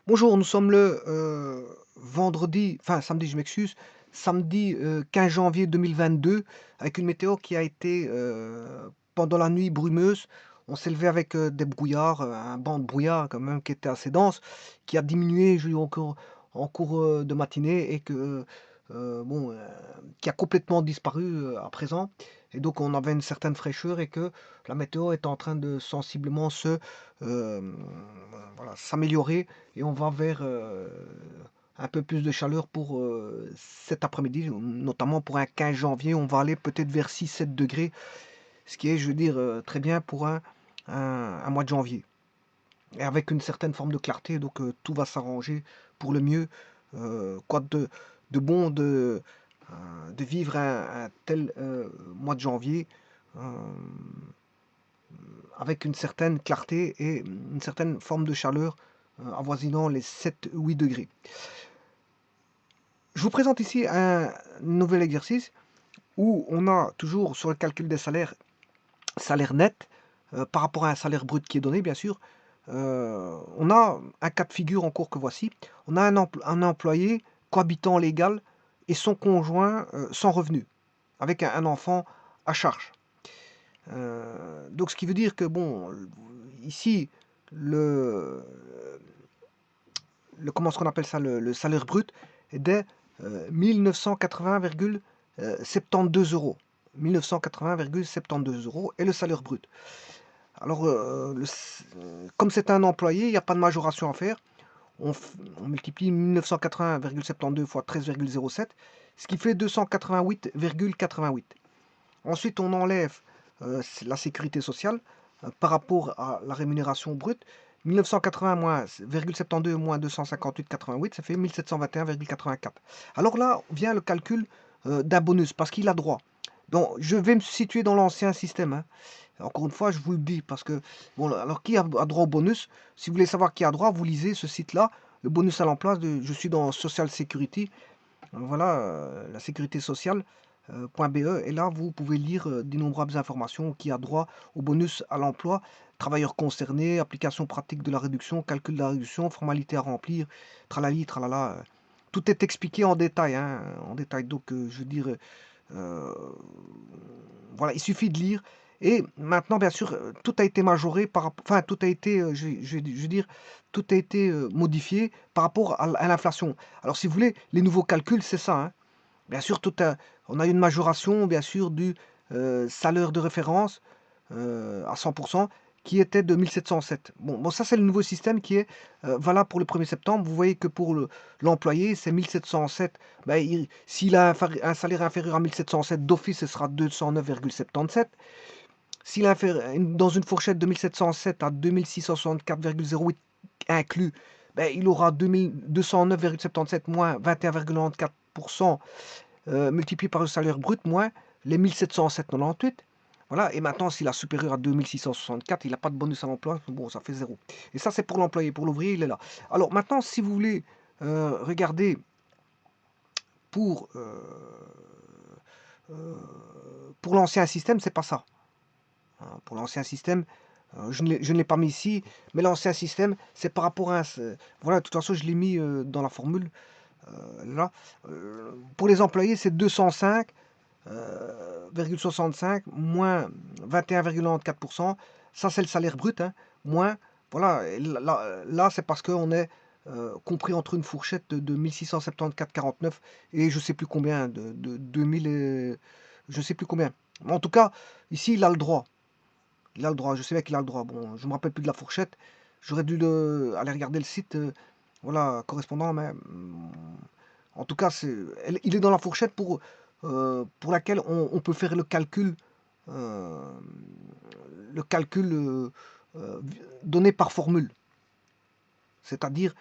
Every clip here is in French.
Bonjour, nous sommes le vendredi, enfin samedi, je m'excuse, samedi 15 janvier 2022, avec une météo qui a été pendant la nuit brumeuse. On s'est levé avec des brouillards, un banc de brouillard quand même qui était assez dense, qui a diminué en cours de matinée et bon, qui a complètement disparu à présent. Et donc on avait une certaine fraîcheur et que la météo est en train de sensiblement euh, voilà, s'améliorer et on va vers un peu plus de chaleur pour cet après-midi, notamment pour un 15 janvier. On va aller peut-être vers 6-7 degrés, ce qui est, je veux dire, très bien pour un mois de janvier. Et avec une certaine forme de clarté, donc tout va s'arranger pour le mieux. Quoi de bon de vivre un tel mois de janvier euh, avec une certaine clarté et une certaine forme de chaleur avoisinant les 7-8 degrés. Je vous présente ici un nouvel exercice où on a toujours sur le calcul des salaires, salaire net, par rapport à un salaire brut qui est donné, bien sûr. On a un cas de figure en cours que voici. On a un employé cohabitant légal et son conjoint sans revenu, avec un enfant à charge. Donc ce qui veut dire que, bon, ici, le, comment est-ce qu'on appelle ça, le salaire brut est de 1980,72 euros. 1980,72 euros est le salaire brut. Alors, comme c'est un employé, il n'y a pas de majoration à faire. On multiplie 1980,72 fois 13,07, ce qui fait 288,88. Ensuite, on enlève la sécurité sociale par rapport à la rémunération brute. 1980 moins 0,72 moins 258,88, ça fait 1721,84. Alors là vient le calcul d'un bonus parce qu'il a droit. Donc je vais me situer dans l'ancien système, hein. Encore une fois, je vous le dis parce que, bon, alors qui a droit au bonus? Si vous voulez savoir qui a droit, vous lisez ce site-là, le bonus à l'emploi. Je suis dans Social Security, voilà, la sécurité sociale. .be et là vous pouvez lire d'innombrables informations qui a droit au bonus à l'emploi, travailleurs concernés, application pratique de la réduction, calcul de la réduction, formalité à remplir, tralali, tralala. Tout est expliqué en détail, hein, en détail. Donc je veux dire, euh, voilà, il suffit de lire. Et maintenant, bien sûr, tout a été majoré enfin, tout a été, je veux dire, tout a été modifié par rapport à l'inflation. Alors, si vous voulez, les nouveaux calculs, c'est ça, hein. Bien sûr, on a une majoration, bien sûr, du salaire de référence à 100% qui était de 1707. Bon, ça, c'est le nouveau système qui est valable pour le 1er septembre. Vous voyez que pour l'employé, c'est 1707. Ben, s'il a un salaire inférieur à 1707, d'office, ce sera 209,77. S'il a dans une fourchette de 1707 à 2664,08 inclus, ben, il aura 209,77 moins 21,94% multiplié par le salaire brut moins les 1707,98. Voilà, et maintenant, s'il a supérieur à 2664, il n'a pas de bonus à l'emploi, bon, ça fait zéro. Et ça, c'est pour l'employé, pour l'ouvrier, il est là. Alors maintenant, si vous voulez regarder pour, euh, euh, pour l'ancien système, c'est pas ça, hein. Pour l'ancien système, je ne l'ai pas mis ici, mais l'ancien système, c'est par rapport à voilà, de toute façon, je l'ai mis dans la formule, là. Pour les employés, c'est 205 65 moins 21,94%. Ça, c'est le salaire brut, hein. Moins, voilà, et là, c'est parce qu'on est compris entre une fourchette de 1674,49 et je sais plus combien, de 2000, je sais plus combien. En tout cas, ici, il a le droit. Il a le droit, je sais bien qu'il a le droit. Bon, je me rappelle plus de la fourchette. J'aurais dû aller regarder le site, voilà, correspondant, mais en tout cas, il est dans la fourchette pour laquelle on peut faire euh, le calcul euh, donné par formule. C'est-à-dire,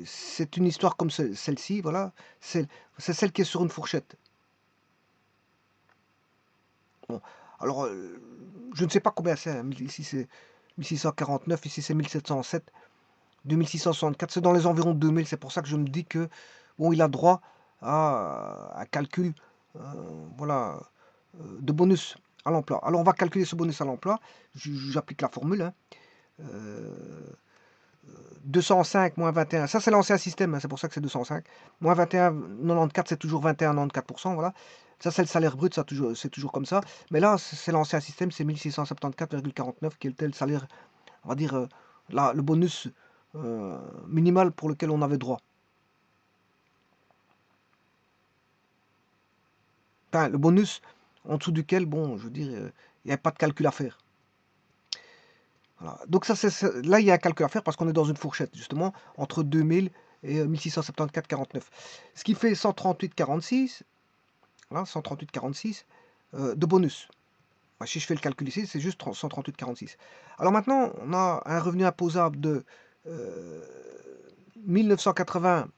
c'est une histoire comme celle-ci, voilà, c'est celle qui est sur une fourchette. Bon, alors, je ne sais pas combien c'est, hein. Ici c'est 1649, ici c'est 1707, 2664, c'est dans les environs de 2000. C'est pour ça que je me dis que, bon, il a droit à un calcul, euh, voilà, de bonus à l'emploi. Alors, on va calculer ce bonus à l'emploi. J'applique la formule, hein. Euh, 205 moins 21, ça c'est l'ancien système, hein, c'est pour ça que c'est 205. Moins 21,94, c'est toujours 21,94%, voilà. Ça c'est le salaire brut, ça c'est toujours comme ça. Mais là, c'est l'ancien système, c'est 1674,49 qui était le salaire, on va dire, le bonus minimal pour lequel on avait droit. Enfin, le bonus en dessous duquel, bon, je veux dire, il n'y avait pas de calcul à faire. Voilà. Donc ça, là, il y a un calcul à faire parce qu'on est dans une fourchette, justement, entre 2000 et 1674,49. Ce qui fait 138,46, voilà, 138,46 de bonus. Si je fais le calcul ici, c'est juste 138,46. Alors maintenant, on a un revenu imposable de 1980,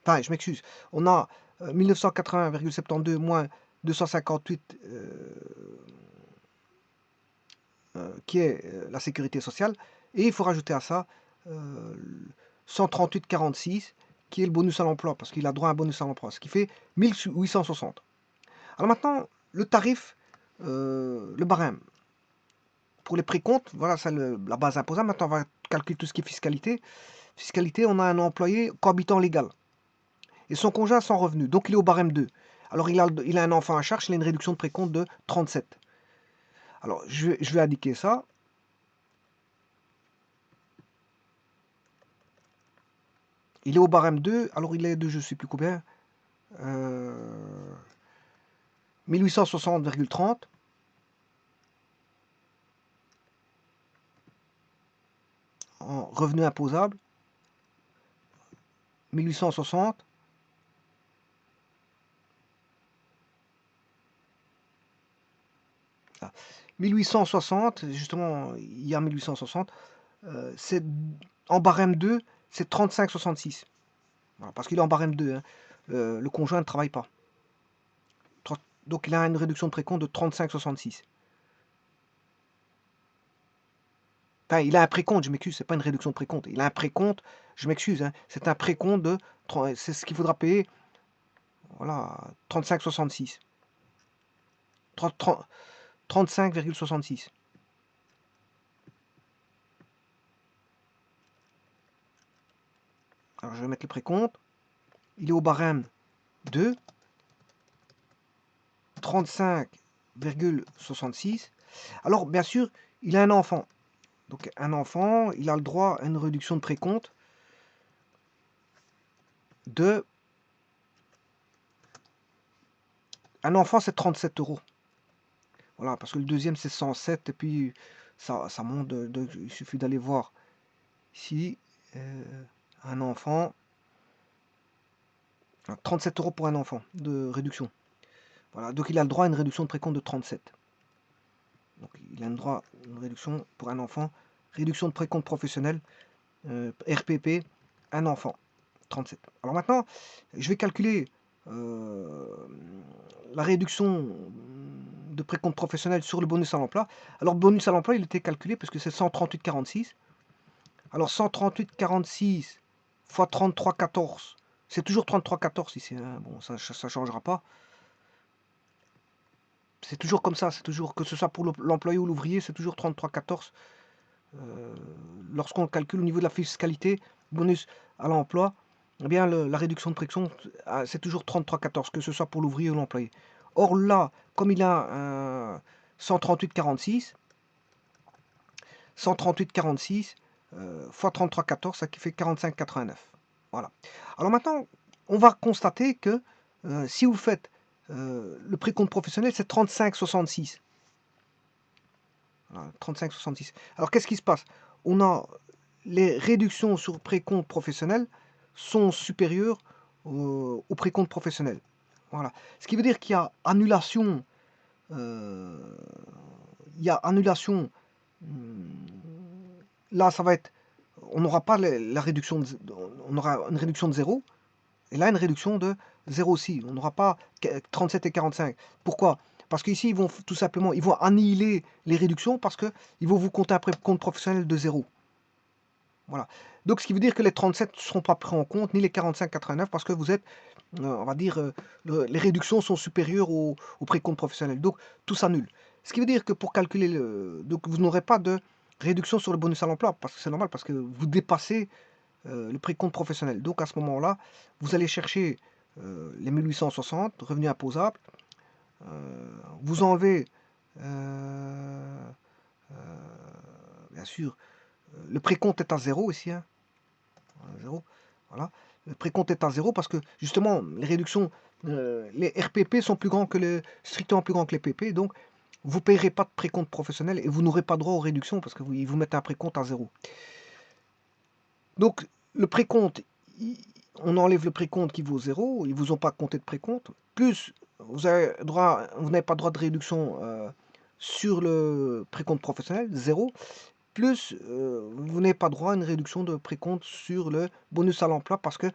enfin, je m'excuse, on a 1980,72 moins 258 qui est la sécurité sociale, et il faut rajouter à ça 138,46 qui est le bonus à l'emploi, parce qu'il a droit à un bonus à l'emploi, ce qui fait 1860. Alors maintenant, le tarif, le barème. Pour les précomptes, voilà, c'est la base imposable. Maintenant, on va calculer tout ce qui est fiscalité. Fiscalité, on a un employé cohabitant légal. Et son conjoint sans revenu, donc il est au barème 2. Alors il a un enfant à charge, il a une réduction de précompte de 37. Alors je vais indiquer ça. Il est au barème 2, alors il est de je ne sais plus combien. 1860,30. En revenu imposable. 1860. Ah. 1860, justement, il y a 1860. C'est en barème 2, c'est 35,66. Voilà, parce qu'il est en barème 2. Hein. Le conjoint ne travaille pas. Donc il a une réduction de précompte de 35,66. Enfin, il a un précompte, je m'excuse, c'est pas une réduction de précompte. Il a un précompte, je m'excuse, hein, c'est un précompte de. C'est ce qu'il faudra payer. Voilà, 35,66. 35,66. Alors je vais mettre le précompte. Il est au barème de 35,66. Alors bien sûr, il a un enfant. Donc un enfant, il a le droit à une réduction de précompte de... Un enfant, c'est 37 euros. Voilà, parce que le deuxième, c'est 107. Et puis, ça monte. Il suffit d'aller voir ici. Un enfant. 37 euros pour un enfant de réduction. Voilà, donc il a le droit à une réduction de précompte de 37. Donc il a le droit à une réduction pour un enfant. Réduction de précompte professionnel. RPP, un enfant. 37. Alors maintenant, je vais calculer la réduction de précompte professionnel sur le bonus à l'emploi. Alors le bonus à l'emploi, il était calculé parce que c'est 138,46. Alors 138,46 fois 33,14, c'est toujours 33,14 ici. Hein. Bon, ça ne changera pas. C'est toujours comme ça, c'est toujours, que ce soit pour l'employé ou l'ouvrier, c'est toujours 33,14. Lorsqu'on calcule au niveau de la fiscalité, bonus à l'emploi, eh bien la réduction de précompte, c'est toujours 33,14, que ce soit pour l'ouvrier ou l'employé. Or là, comme il a 138,46, 138,46 fois 33,14, ça qui fait 45,89. Voilà. Alors maintenant, on va constater que si vous faites le précompte professionnel, c'est 35,66. Voilà, 35,66. Alors qu'est-ce qui se passe? On a les réductions sur précompte professionnel sont supérieures au précompte professionnel. Voilà. Ce qui veut dire qu'il y a annulation. Il y a annulation. Là, ça va être. On n'aura pas la réduction. On aura une réduction de 0. Et là, une réduction de 0 aussi. On n'aura pas 37 et 45. Pourquoi? Parce qu'ici, ils vont tout simplement ils vont annihiler les réductions parce qu'ils vont vous compter un précompte professionnel de 0. Voilà. Donc, ce qui veut dire que les 37 ne seront pas pris en compte, ni les 45,89, parce que vous êtes, on va dire, les réductions sont supérieures au précompte professionnel. Donc, tout s'annule. Ce qui veut dire que pour calculer, donc vous n'aurez pas de réduction sur le bonus à l'emploi, parce que c'est normal, parce que vous dépassez le précompte professionnel. Donc à ce moment-là, vous allez chercher les 1860, revenus imposables, vous enlevez, bien sûr, le précompte est à 0 ici, hein, 0, voilà. Le précompte est à 0 parce que justement, les réductions, les RPP sont plus grands que strictement plus grands que les PP, donc vous ne payerez pas de précompte professionnel et vous n'aurez pas droit aux réductions parce que ils vous mettent un précompte à 0. Donc le précompte, on enlève le précompte qui vaut 0, ils ne vous ont pas compté de précompte, plus vous n'avez pas droit de réduction sur le précompte professionnel, 0, plus vous n'avez pas droit à une réduction de précompte sur le bonus à l'emploi parce que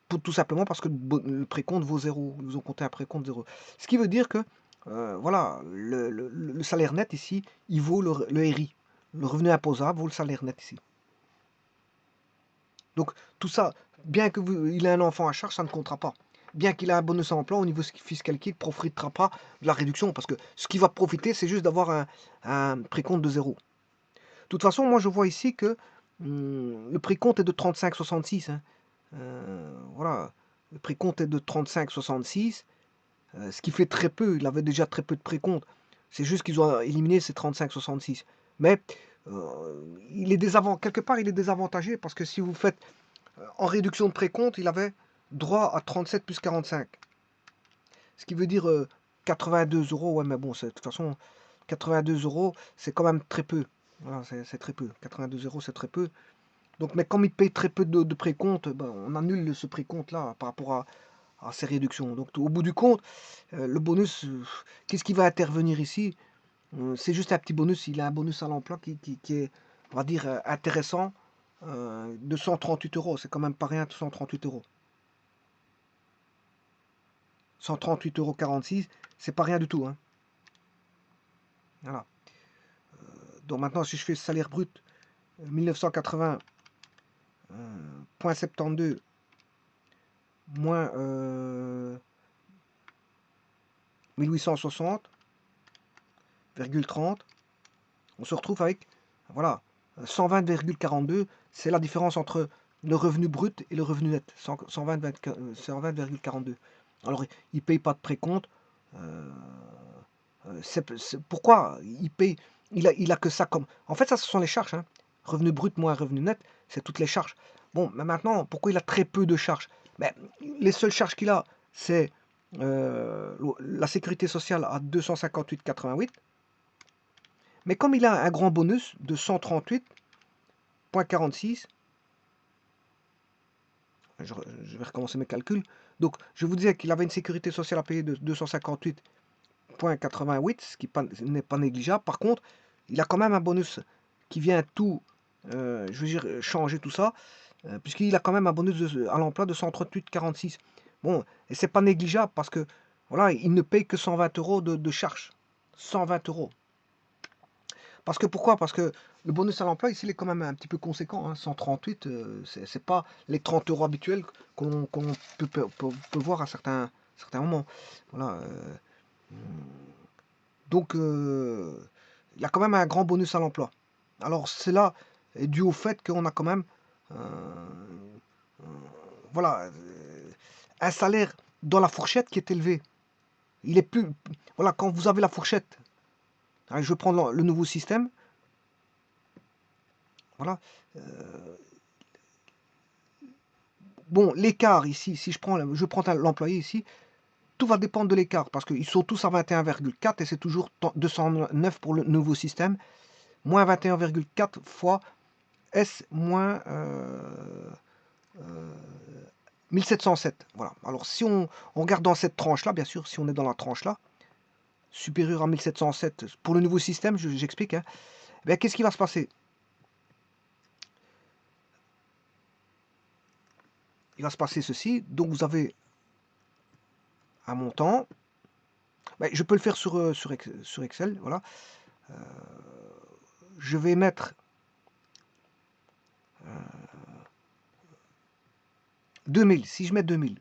tout simplement parce que le précompte vaut 0. Ils vous ont compté un précompte 0. Ce qui veut dire que voilà, le salaire net ici, il vaut le RI. Le revenu imposable vaut le salaire net ici. Donc tout ça, bien qu'il ait un enfant à charge, ça ne comptera pas. Bien qu'il ait un bonus à l'emploi, au niveau fiscal, il ne profitera pas de la réduction parce que ce qui va profiter, c'est juste d'avoir un précompte de 0. De toute façon, moi je vois ici que le précompte est de 35,66. Hein. Voilà, le précompte est de 35,66, ce qui fait très peu. Il avait déjà très peu de précompte. C'est juste qu'ils ont éliminé ces 35,66. Mais quelque part, il est désavantagé parce que si vous faites en réduction de précompte, il avait droit à 37 plus 45. Ce qui veut dire 82 euros. Ouais, mais bon, de toute façon, 82 euros, c'est quand même très peu. Voilà, c'est très peu. 82 euros, c'est très peu. Donc, mais comme il paye très peu de précompte, ben, on annule ce précompte-là par rapport à ces réductions. Donc, au bout du compte, le bonus, qu'est-ce qui va intervenir ici? C'est juste un petit bonus. Il a un bonus à l'emploi qui est, on va dire, intéressant. De 138 euros. C'est quand même pas rien, 138 euros. 138,46 euros, c'est pas rien du tout. Hein. Voilà. Donc maintenant, si je fais salaire brut 1980,72 moins 1860,30, on se retrouve avec voilà 120,42. C'est la différence entre le revenu brut et le revenu net. 120,42. Alors, il ne paye pas de précompte. Pourquoi il paye? Il a que ça comme. En fait, ça, ce sont les charges. Hein. Revenu brut moins revenu net, c'est toutes les charges. Bon, mais maintenant, pourquoi il a très peu de charges? Ben, les seules charges qu'il a, c'est la sécurité sociale à 258,88. Mais comme il a un grand bonus de 138,46, je vais recommencer mes calculs. Donc, je vous disais qu'il avait une sécurité sociale à payer de 258,88, ce qui n'est pas négligeable. Par contre, il a quand même un bonus qui vient tout, je veux dire, changer tout ça, puisqu'il a quand même un bonus à l'emploi de 138,46. Bon, et c'est pas négligeable parce que, voilà, il ne paye que 120 euros de charge. 120 euros. Parce que pourquoi? Parce que le bonus à l'emploi, ici, il est quand même un petit peu conséquent. Hein. 138, c'est pas les 30 euros habituels qu'on peut voir à certains moments. Voilà. Donc, il y a quand même un grand bonus à l'emploi. Alors, cela est dû au fait qu'on a quand même voilà, un salaire dans la fourchette qui est élevé. Il est plus. Voilà, quand vous avez la fourchette, hein, je prends le nouveau système. Voilà. Bon, l'écart ici, si je prends l'employé ici, tout va dépendre de l'écart parce qu'ils sont tous à 21,4 et c'est toujours 209 pour le nouveau système. Moins 21,4 fois S moins 1707. Voilà. Alors si on regarde dans cette tranche-là, bien sûr, si on est dans la tranche-là, supérieure à 1707, pour le nouveau système, j'explique, hein, eh qu'est-ce qui va se passer? Il va se passer ceci. Donc vous avez un montant. Ben, je peux le faire sur Excel. Voilà. Je vais mettre 2000. Si je mets 2000.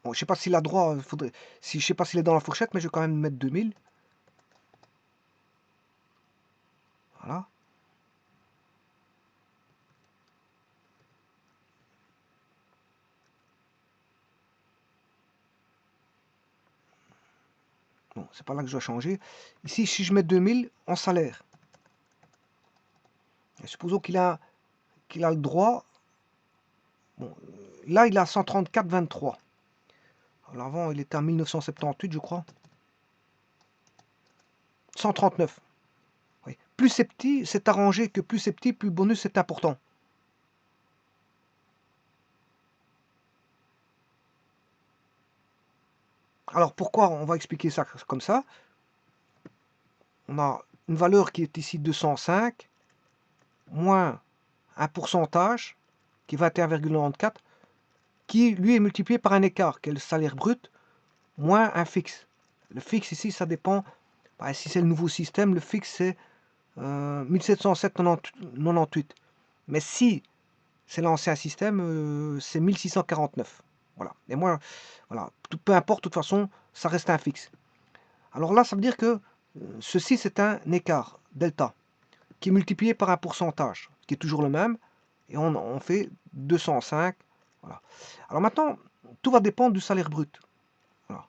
Bon, je sais pas s'il a droit, je sais pas s'il est dans la fourchette, mais je vais quand même mettre 2000. Voilà. Non, c'est pas là que je dois changer. Ici, si je mets 2000 en salaire, et supposons qu'il a le droit. Bon, là, il a 134,23. Alors avant, il était à 1978, je crois. 139. Oui. Plus c'est petit, c'est arrangé que plus c'est petit, plus le bonus est important. Alors pourquoi on va expliquer ça comme ça? On a une valeur qui est ici 205, moins un pourcentage, qui est 21,94, qui lui est multiplié par un écart, qui est le salaire brut, moins un fixe. Le fixe ici, ça dépend, bah, si c'est le nouveau système, le fixe c'est 1707,98. Mais si c'est l'ancien système, c'est 1649. Voilà. Et moi, voilà, peu importe, de toute façon, ça reste un fixe. Alors là, ça veut dire que ceci, c'est un écart, delta, qui est multiplié par un pourcentage, qui est toujours le même, et on fait 205. Voilà. Alors maintenant, tout va dépendre du salaire brut. Voilà.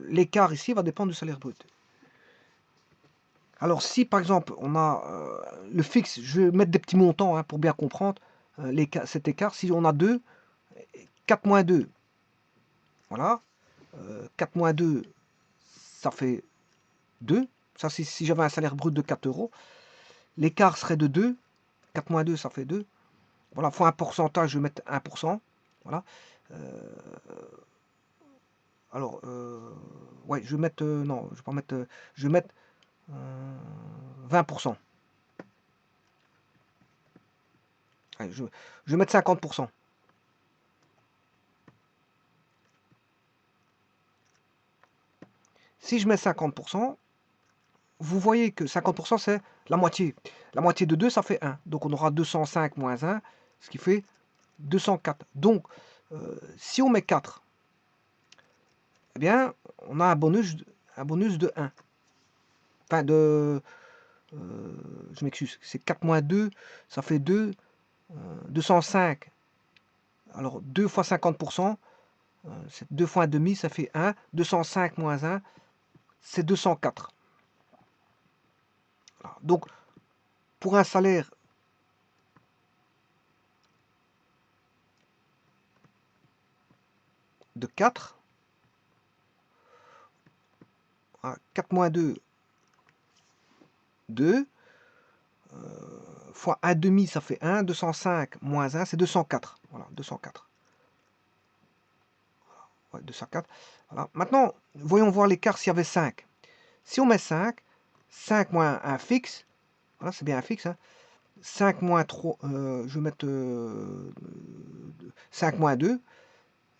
L'écart ici va dépendre du salaire brut. Alors si par exemple on a le fixe, je vais mettre des petits montants pour bien comprendre cet écart. Si on a 2, 4 moins 2, voilà, 4 moins 2, ça fait 2. Ça, si j'avais un salaire brut de 4 euros, l'écart serait de 2. 4 moins 2, ça fait 2. Voilà, fois un pourcentage, je vais mettre 1%. Voilà. Alors, ouais, je vais mettre, non, je vais pas mettre, je vais mettre 20%. Allez, je vais mettre 50%. Si je mets 50%, vous voyez que 50% c'est la moitié. La moitié de 2, ça fait 1. Donc on aura 205 moins 1, ce qui fait 204. Donc, si on met 4, eh bien, on a un bonus de 1. Enfin, je m'excuse, c'est 4 moins 2, ça fait 2. 205. Alors, 2 fois 50%, c'est 2 fois 1,5, ça fait 1. 205 moins 1, c'est 204. Voilà. Donc, pour un salaire de 4, 4 moins 2, 2, fois 1,5, ça fait 1. 205 moins 1, c'est 204. Voilà, 204. Ouais, 204. Voilà. Maintenant, voyons voir l'écart s'il y avait 5. Si on met 5, 5 moins 1 fixe, voilà, c'est bien un fixe, 5 moins 3, je vais mettre 5 moins 2.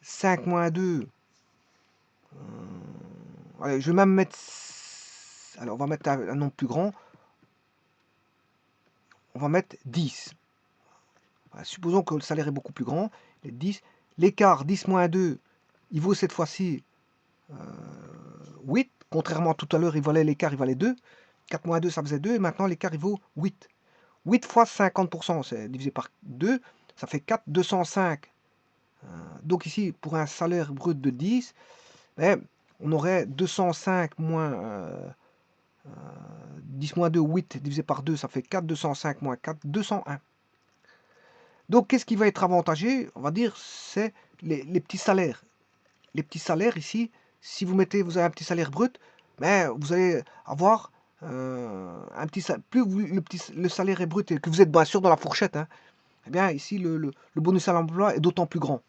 5 moins 2, allez, je vais même mettre, alors on va mettre un nombre plus grand, on va mettre 10. Voilà, supposons que le salaire est beaucoup plus grand, les 10. L'écart 10 moins 2, il vaut cette fois-ci 8. Contrairement à tout à l'heure, l'écart il valait 2. 4 moins 2, ça faisait 2. Et maintenant, l'écart il vaut 8. 8 fois 50%, c'est divisé par 2. Ça fait 4, 205. Donc ici, pour un salaire brut de 10, ben, on aurait 205 moins 10 moins 2, 8 divisé par 2, ça fait 4. 205 moins 4, 201. Donc, qu'est-ce qui va être avantagé? On va dire, c'est les petits salaires. Les petits salaires ici, si vous avez un petit salaire brut, ben, vous allez avoir un petit salaire. Plus le salaire est brut et que vous êtes bien sûr dans la fourchette, eh bien ici, le bonus à l'emploi est d'autant plus grand.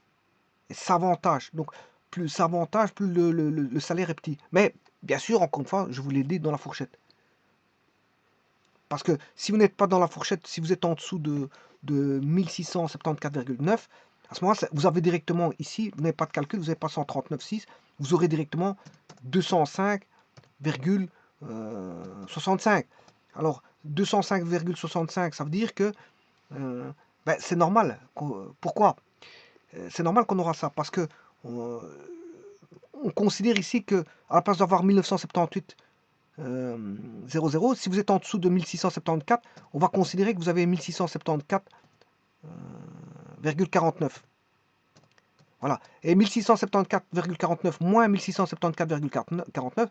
Et ça avantage. Donc, plus ça avantage, plus le salaire est petit. Mais, bien sûr, encore une fois, je vous l'ai dit, dans la fourchette. Parce que si vous n'êtes pas dans la fourchette, si vous êtes en dessous de 1674,9, à ce moment-là, vous avez directement ici, vous n'avez pas de calcul, vous n'avez pas 139,6, vous aurez directement 205,65. Alors, 205,65, ça veut dire que ben, c'est normal. Pourquoi? C'est normal qu'on aura ça, parce que on considère ici que, à la place d'avoir 1978, 00. Si vous êtes en dessous de 1674, on va considérer que vous avez 1674,49. Voilà. Et 1674,49 moins 1674,49,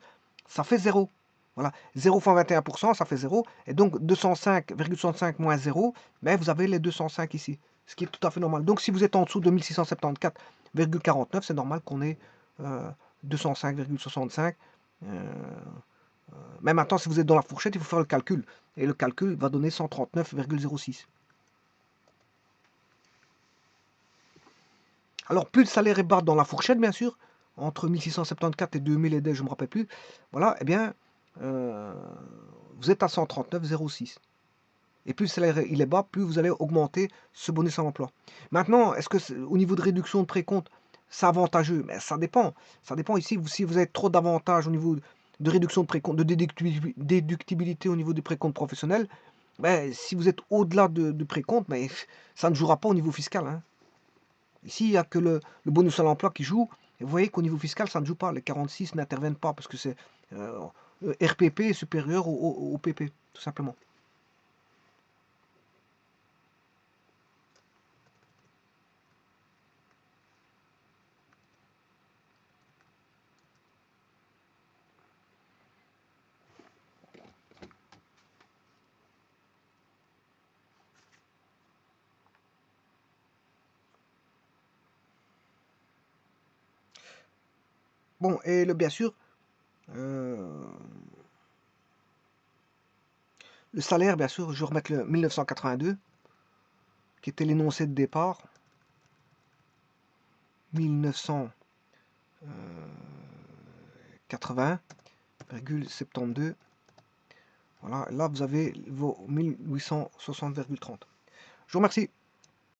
ça fait 0. Voilà, 0 fois 21%, ça fait 0. Et donc 205,65 moins 0, mais vous avez les 205 ici, ce qui est tout à fait normal. Donc si vous êtes en dessous de 1674,49, c'est normal qu'on ait 205,65. Mais maintenant, si vous êtes dans la fourchette, il faut faire le calcul. Et le calcul va donner 139,06. Alors, plus le salaire est bas dans la fourchette, bien sûr, entre 1674 et 2000 et des, je ne me rappelle plus, voilà, eh bien, vous êtes à 139,06. Et plus le salaire il est bas, plus vous allez augmenter ce bonus à l'emploi. Maintenant, est-ce que au niveau de réduction de précompte, c'est avantageux? Mais ça dépend. Ça dépend ici, si vous avez trop d'avantages au niveau de réduction de précompte, de déductibilité au niveau du précompte professionnel, ben, si vous êtes au-delà de précompte, mais ça ne jouera pas au niveau fiscal, hein. Ici, il n'y a que le bonus à l'emploi qui joue. Et vous voyez qu'au niveau fiscal, ça ne joue pas. Les 46 n'interviennent pas parce que c'est RPP est supérieur au PP, tout simplement. Bon, et bien sûr, le salaire, bien sûr, je vais remettre le 1982, qui était l'énoncé de départ. 1980,72. Voilà, là vous avez vos 1860,30. Je vous remercie.